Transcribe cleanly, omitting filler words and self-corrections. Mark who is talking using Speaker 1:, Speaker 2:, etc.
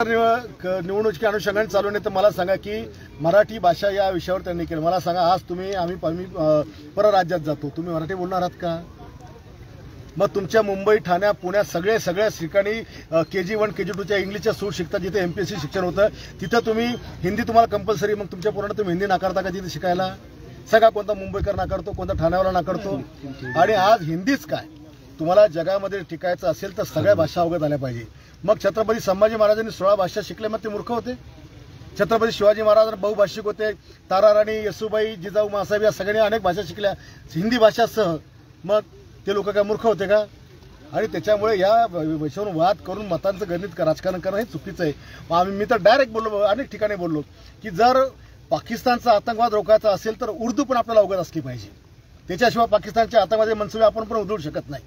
Speaker 1: निवडणुकीच्या अनुषंगाने चालू नाही तर मला सांगा की मराठी भाषा या विषयावर त्यांनी केलं. मला सांगा आज आम्ही परराज्यात जातो, तुम्ही मराठी बोलणार आहात का? मग तुमच्या मुंबई, ठाणे, पुण्यात सगळ्या ठिकाणी KG1 KG2च्या इंग्लिशच्या सूट शिकता, जिथे MPSC शिक्षण होतं तिथं तुम्ही हिंदी तुम्हाला कंपल्सरी. मग तुमच्या पोरांना तुम्ही हिंदी नाकारता का तिथे शिकायला? सगळा कोणता मुंबईकर नाकारतो, कोणता ठाण्यावाला नाकारतो. आणि आज हिंदीच काय, तुम्हाला जगामध्ये टिकायचं असेल तर सगळ्या भाषा अवगत आल्या पाहिजे. मग छत्रपती संभाजी महाराजांनी 16 भाषा शिकले, मग ते मूर्ख होते? छत्रपती शिवाजी महाराज बहुभाषिक होते. ताराराणी, येसुबाई, जिजाऊ मासाहेब या सगळ्यांनी अनेक भाषा शिकल्या हिंदी भाषासह. मग ते लोक काय मूर्ख होते का? आणि त्याच्यामुळे या विषयावर वाद करून मतांचं गणित राजकारण करणं हे चुकीचं आहे. मी तर डायरेक्ट बोललो, अनेक ठिकाणी बोललो की जर पाकिस्तानचा आतंकवाद रोखायचा असेल तर उर्दू पण आपल्याला अवगत असली पाहिजे. त्याच्याशिवाय पाकिस्तानच्या आतंकवादी मनसुबे आपण पण उधळू शकत नाही.